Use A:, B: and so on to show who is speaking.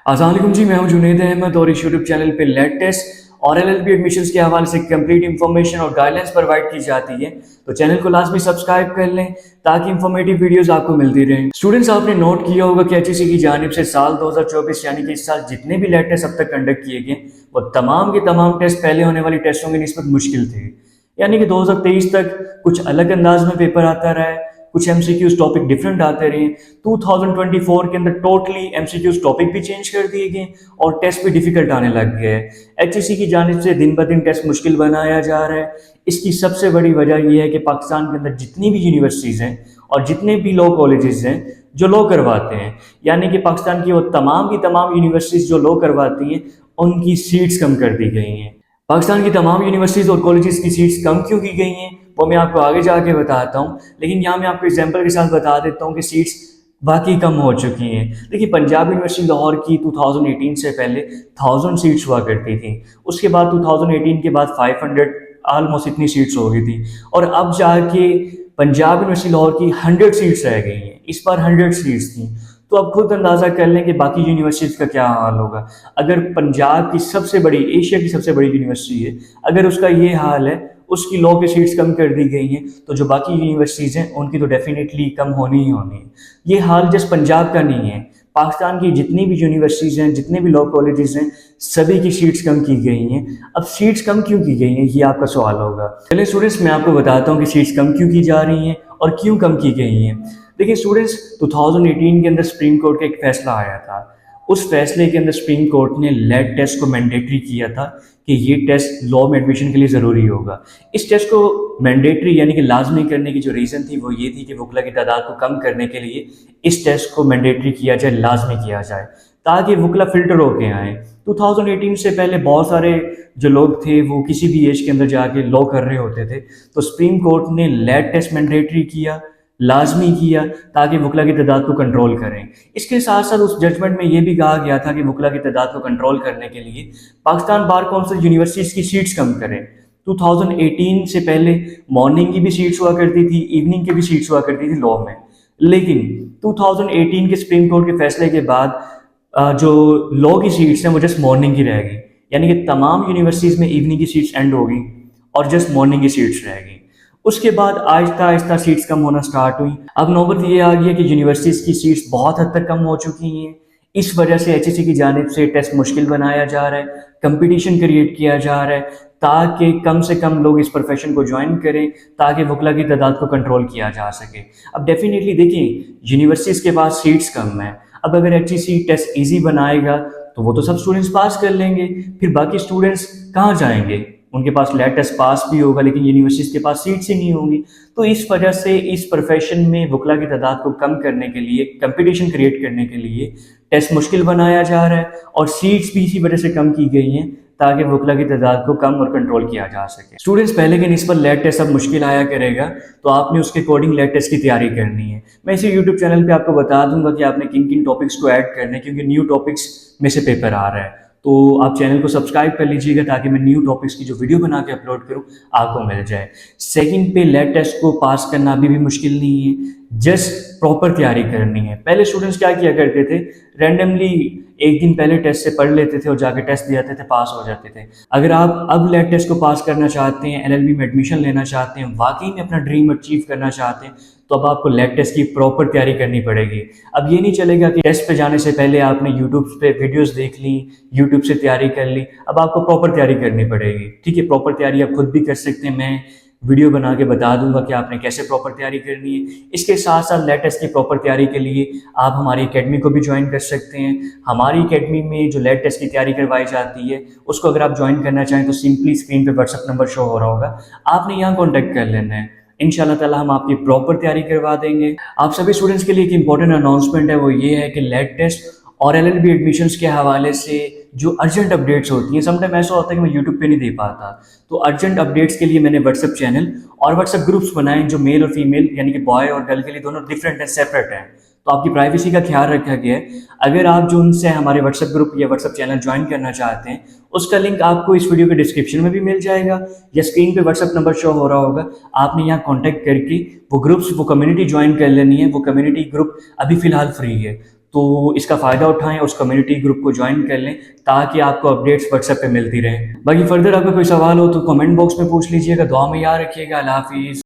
A: अस्सलाम वालेकुम जी, मैं हूं जुनैद अहमद और इस यूट्यूब चैनल पे लेटेस्ट और एलएलबी एडमिशन्स के हवाले से कंप्लीट इंफॉर्मेशन और गाइडलाइंस प्रोवाइड की जाती है। तो चैनल को लाजमी सब्सक्राइब कर लें ताकि इंफॉर्मेटिव वीडियोस आपको मिलती रहें। स्टूडेंट्स, आपने नोट किया होगा कि एचईसी की जानिब से साल 2024 यानी कि इस साल जितने भी लेट टेस्ट अब तक कंडक्ट किए गए वो तमाम के तमाम टेस्ट पहले होने वाली टेस्टों की निस्बत मुश्किल थे। यानी कि 2023 तक कुछ अलग अंदाज में पेपर आता रहा है, कुछ एमसीक्यूज टॉपिक डिफरेंट आते रहे। 2024 के अंदर टोटली एमसीक्यूज टॉपिक भी चेंज कर दिए गए और टेस्ट भी डिफिकल्ट आने लग गए हैं। एचईसी की जानिब से दिन ब दिन टेस्ट मुश्किल बनाया जा रहा है। इसकी सबसे बड़ी वजह यह है कि पाकिस्तान के अंदर जितनी भी यूनिवर्सिटीज़ हैं और जितने भी लॉ कॉलेजेस हैं जो लॉ करवाते हैं, यानी कि पाकिस्तान की वो तमाम की तमाम यूनिवर्सिटीज़ जो लॉ करवाती हैं उनकी सीट्स कम कर दी गई हैं। पाकिस्तान की तमाम यूनिवर्सिटीज़ और कॉलेजेस की सीट्स कम क्यों की गई हैं वो मैं आपको आगे जाके बताता हूँ, लेकिन यहाँ मैं आपको एग्जांपल के साथ बता देता हूँ कि सीट्स वाकई कम हो चुकी हैं। देखिए, पंजाब यूनिवर्सिटी लाहौर की 2018 से पहले 1000 सीट्स हुआ करती थी। उसके बाद 2018 के बाद 500 ऑलमोस्ट इतनी सीट्स हो गई थी और अब जाके पंजाब यूनिवर्सिटी लाहौर की 100 सीट्स रह गई हैं। इस बार 100 सीट्स थी, तो अब खुद अंदाज़ा कर लें कि बाकी यूनिवर्सिटीज़ का क्या हाल होगा। अगर पंजाब की सबसे बड़ी, एशिया की सबसे बड़ी यूनिवर्सिटी है, अगर उसका ये हाल है, उसकी लॉ की सीट्स कम कर दी गई हैं, तो जो बाकी यूनिवर्सिटीज़ हैं उनकी तो डेफिनेटली कम होनी ही होनी है। ये हाल जस्ट पंजाब का नहीं है, पाकिस्तान की जितनी भी यूनिवर्सिटीज़ हैं, जितने भी लॉ कॉलेजेस हैं, सभी की सीट्स कम की गई हैं। अब सीट्स कम क्यों की गई हैं ये आपका सवाल होगा। चलिए स्टूडेंट्स, मैं आपको बताता हूँ कि सीट्स कम क्यों की जा रही हैं और क्यों कम की गई हैं। देखिए स्टूडेंट्स, 2018 के अंदर सुप्रीम कोर्ट का एक फैसला आया था। उस फैसले के अंदर सुप्रीम कोर्ट ने लेट टेस्ट को मैंडेटरी किया था कि ये टेस्ट लॉ में एडमिशन के लिए ज़रूरी होगा। इस टेस्ट को मैंडेटरी यानी कि लाजमी करने की जो रीज़न थी वो ये थी कि वकला की तादाद को कम करने के लिए इस टेस्ट को मैंडेटरी किया जाए, लाजमी किया जाए, ताकि वकला फिल्टर होके आए। 2018 से पहले बहुत सारे जो लोग थे वो किसी भी एज के अंदर जाके लॉ कर रहे होते थे, तो सुप्रीम कोर्ट ने लेट टेस्ट मैंडेटरी किया, लाजमी किया, ताकि वकला की तादाद को कंट्रोल करें। इसके साथ साथ उस जजमेंट में ये भी कहा गया था कि वकला की तादाद को कंट्रोल करने के लिए पाकिस्तान बार काउंसिल यूनिवर्सिटीज़ की सीट्स कम करें। 2018 से पहले मॉर्निंग की भी सीट्स हुआ करती थी, इवनिंग की भी सीट्स हुआ करती थी लॉ में, लेकिन 2018 के सुप्रीम कोर्ट के फैसले के बाद जो लॉ की सीट्स हैं वो जस्ट मॉर्निंग की रह गई, यानी कि तमाम यूनिवर्सिटीज़ में इवनिंग की सीट्स एंड हो गई और जस्ट मॉर्निंग की सीट्स रह गई। उसके बाद आहिस्ता आहिस्ता सीट्स कम होना स्टार्ट हुई। अब नौबत ये आ गई है कि यूनिवर्सिटीज़ की सीट्स बहुत हद तक कम हो चुकी हैं। इस वजह से एचईसी की जानिब से टेस्ट मुश्किल बनाया जा रहा है, कंपटीशन क्रिएट किया जा रहा है, ताकि कम से कम लोग इस प्रोफेशन को ज्वाइन करें, ताकि वकला की तादाद को कंट्रोल किया जा सके। अब डेफिनेटली देखिए, यूनिवर्सिटीज़ के पास सीट्स कम है। अब अगर एचईसी टेस्ट ईजी बनाएगा तो वो तो सब स्टूडेंट्स पास कर लेंगे, फिर बाकी स्टूडेंट्स कहाँ जाएंगे? उनके पास लेट टेस्ट पास भी होगा लेकिन यूनिवर्सिटीज़ के पास सीट्स ही नहीं होंगी। तो इस वजह से इस प्रोफेशन में वकला की तादाद को कम करने के लिए, कंपटीशन क्रिएट करने के लिए टेस्ट मुश्किल बनाया जा रहा है और सीट्स भी इसी वजह से कम की गई हैं ताकि वकला की तादाद को कम और कंट्रोल किया जा सके। स्टूडेंट्स, पहले के निस्बत लेट टेस्ट अब मुश्किल आया करेगा, तो आपने उसके अकॉर्डिंग लेट टेस्ट की तैयारी करनी है। मैं इसी यूट्यूब चैनल पे आपको बता दूंगा कि आपने किन किन टॉपिक्स को ऐड करना है, क्योंकि न्यू टॉपिक्स में से पेपर आ रहा है। तो आप चैनल को सब्सक्राइब कर लीजिएगा ताकि मैं न्यू टॉपिक्स की जो वीडियो बना के अपलोड करूं आपको मिल जाए। सेकंड पे लेट टेस्ट को पास करना अभी भी मुश्किल नहीं है, जस्ट प्रॉपर तैयारी करनी है। पहले स्टूडेंट्स क्या किया करते थे, रैंडमली एक दिन पहले टेस्ट से पढ़ लेते थे और जाके टेस्ट दे आते थे, पास हो जाते थे। अगर आप अब लेट टेस्ट को पास करना चाहते हैं, एलएलबी में एडमिशन लेना चाहते हैं, वाकई में अपना ड्रीम अचीव करना चाहते हैं, तो अब आपको लेट टेस्ट की प्रॉपर तैयारी करनी पड़ेगी। अब ये नहीं चलेगा कि टेस्ट पे जाने से पहले आपने यूट्यूब पे वीडियोस देख ली, यूट्यूब से तैयारी कर ली। अब आपको प्रॉपर तैयारी करनी पड़ेगी। ठीक है, प्रॉपर तैयारी आप खुद भी कर सकते हैं, मैं वीडियो बना के बता दूंगा कि आपने कैसे प्रॉपर तैयारी करनी है। इसके साथ साथ लेट टेस्ट की प्रॉपर तैयारी के लिए आप हमारी एकेडमी को भी ज्वाइन कर सकते हैं। हमारी एकेडमी में जो लेट टेस्ट की तैयारी करवाई जाती है उसको अगर आप ज्वाइन करना चाहें तो सिंपली स्क्रीन पे व्हाट्सअप नंबर शो हो रहा होगा, आपने यहाँ कॉन्टैक्ट कर लेना है। इंशाल्लाह ताला हम आपकी प्रॉपर तैयारी करवा देंगे। आप सभी स्टूडेंट्स के लिए एक इंपॉर्टेंट अनाउंसमेंट है, वो ये है कि लेट टेस्ट और एलएलबी एडमिशन्स के हवाले से जो अर्जेंट अपडेट्स होती हैं, समटाइम ऐसा होता है कि मैं यूट्यूब पे नहीं दे पाता, तो अर्जेंट अपडेट्स के लिए मैंने व्हाट्सअप चैनल और व्हाट्सअप ग्रुप्स बनाए जो मेल और फीमेल यानी कि बॉय और गर्ल के लिए दोनों डिफरेंट हैं, सेपरेट हैं। तो आपकी प्राइवेसी का ख्याल रखा गया है। अगर आप जो उनसे हमारे व्हाट्सएप ग्रुप या व्हाट्सएप चैनल ज्वाइन करना चाहते हैं, उसका लिंक आपको इस वीडियो के डिस्क्रिप्शन में भी मिल जाएगा या स्क्रीन पे व्हाट्सएप नंबर शो हो रहा होगा। आपने यहाँ कॉन्टैक्ट करके वो ग्रुप्स, वो कम्युनिटी ज्वाइन कर लेनी है। वो कम्युनिटी ग्रुप अभी फ़िलहाल फ्री है, तो इसका फ़ायदा उठाएं, उस कम्युनिटी ग्रुप को ज्वाइन कर लें ताकि आपको अपडेट्स व्हाट्सएप पे मिलती रहें। बाकी फर्दर आपका कोई सवाल हो तो कमेंट बॉक्स में पूछ लीजिएगा। दुआ में याद रखिएगा। अल्लाह हाफिज़।